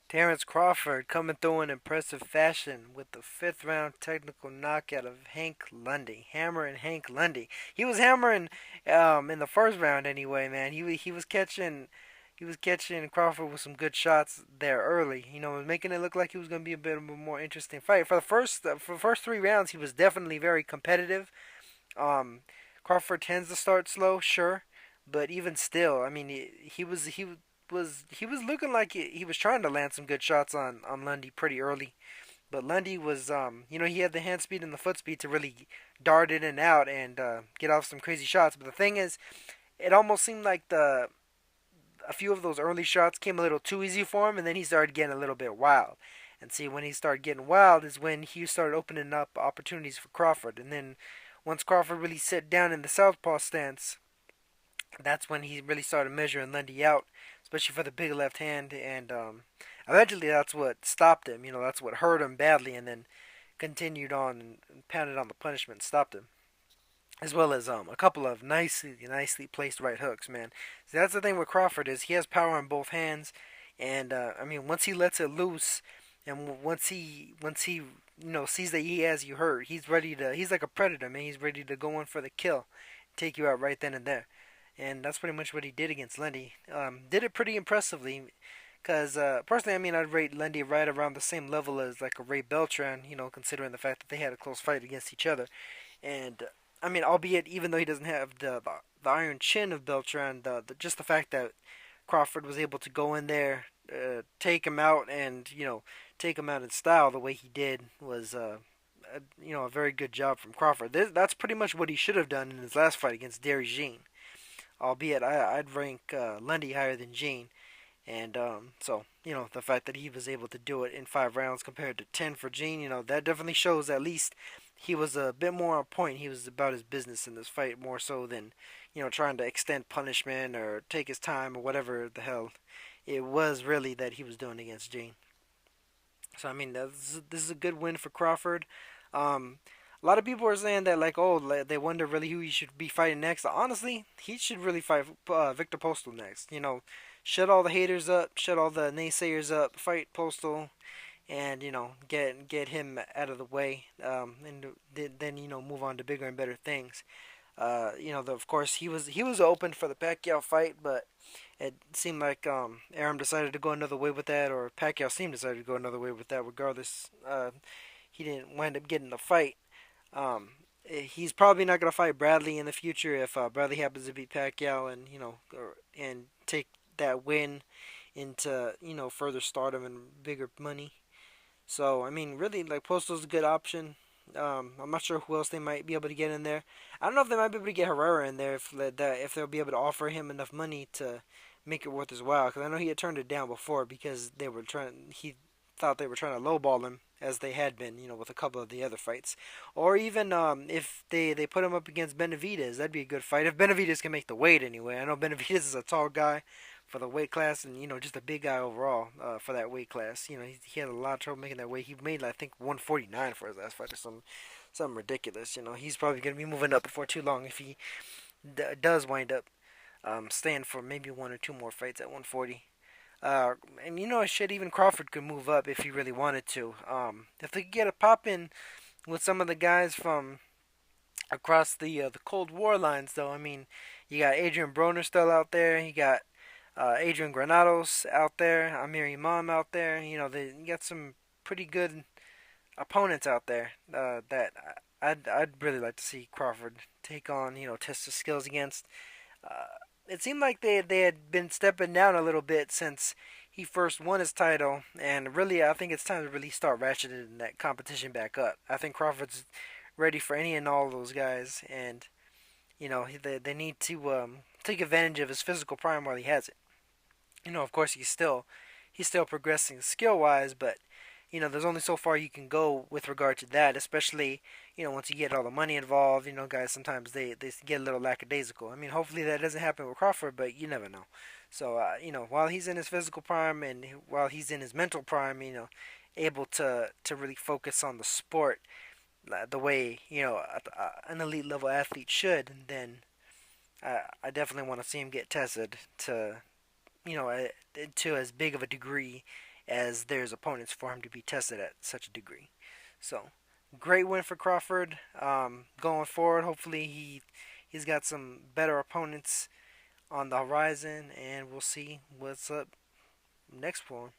Terence Crawford coming through in impressive fashion with the fifth round technical knockout of Hank Lundy, Hammerin Hank Lundy. He was hammering in the first round anyway, man. He was catching Crawford with some good shots there early. Making it look like he was going to be a bit of a more interesting fight. For the first 3 rounds, he was definitely very competitive. Um, Crawford tends to start slow, sure, but even still, I mean, he was looking like he was trying to land some good shots on Lundy pretty early. But Lundy was, he had the hand speed and the foot speed to really dart in and out and get off some crazy shots. But the thing is, it almost seemed like a few of those early shots came a little too easy for him, and then he started getting a little bit wild. And see, when he started getting wild is when he started opening up opportunities for Crawford. And then once Crawford really sat down in the southpaw stance, that's when he really started measuring Lundy out, especially for the big left hand. And allegedly, that's what stopped him. That's what hurt him badly, and then continued on and pounded on the punishment and stopped him, as well as a couple of nicely placed right hooks, man. See, that's the thing with Crawford is he has power on both hands, and I mean once he lets it loose, and once he sees that he has you hurt, he's ready to. He's like a predator, man. He's ready to go in for the kill, take you out right then and there, and that's pretty much what he did against Lundy. Did it pretty impressively. Because personally, I mean, I'd rate Lundy right around the same level as like a Ray Beltran, considering the fact that they had a close fight against each other. And I mean, albeit even though he doesn't have the iron chin of Beltran, just the fact that Crawford was able to go in there, take him out, and take him out in style the way he did was a very good job from Crawford. That's pretty much what he should have done in his last fight against Derry Jean. Albeit I'd rank Lundy higher than Jean. And so, the fact that he was able to do it in 5 rounds compared to 10 for Gene, that definitely shows at least he was a bit more on point. He was about his business in this fight more so than, trying to extend punishment or take his time or whatever the hell it was really that he was doing against Gene. So, I mean, this is a good win for Crawford. A lot of people are saying that, like, oh, they wonder really who he should be fighting next. Honestly, he should really fight Victor Postal next. Shut all the haters up, shut all the naysayers up, fight Postal, and get him out of the way, and then move on to bigger and better things. Of course he was open for the Pacquiao fight, but it seemed like Arum decided to go another way with that, or Pacquiao seemed decided to go another way with that. Regardless, he didn't wind up getting the fight. He's probably not gonna fight Bradley in the future if Bradley happens to beat Pacquiao and and take that win into further stardom and bigger money. So I mean, really, like Postal's a good option. I'm not sure who else they might be able to get in there. I don't know if they might be able to get Herrera in there if they'll be able to offer him enough money to make it worth his while. Because I know he had turned it down before because he thought they were trying to lowball him as they had been, with a couple of the other fights. Or even if they put him up against Benavidez, that'd be a good fight. If Benavidez can make the weight anyway. I know Benavidez is a tall guy for the weight class, and just a big guy overall for that weight class. He had a lot of trouble making that weight. He made I think 149 for his last fight or something ridiculous. He's probably gonna be moving up before too long if he does wind up staying for maybe one or two more fights at 140. And shit, even Crawford could move up if he really wanted to. If they could get a pop in with some of the guys from across the Cold War lines, though, I mean, you got Adrian Broner still out there. You got Adrian Granados out there, Amir Imam out there. They got some pretty good opponents out there that I'd really like to see Crawford take on. Test his skills against. It seemed like they had been stepping down a little bit since he first won his title, and really I think it's time to really start ratcheting that competition back up. I think Crawford's ready for any and all of those guys, and they need to take advantage of his physical prime while he has it. Of course he's still progressing skill wise, but there's only so far you can go with regard to that, especially once you get all the money involved. Guys sometimes they get a little lackadaisical. I mean, hopefully that doesn't happen with Crawford, but you never know. So while he's in his physical prime and while he's in his mental prime, able to really focus on the sport the way an elite level athlete should, then I definitely want to see him get tested to to as big of a degree as there's opponents for him to be tested at such a degree. So, great win for Crawford. Going forward, hopefully he's got some better opponents on the horizon, and we'll see what's up next for him.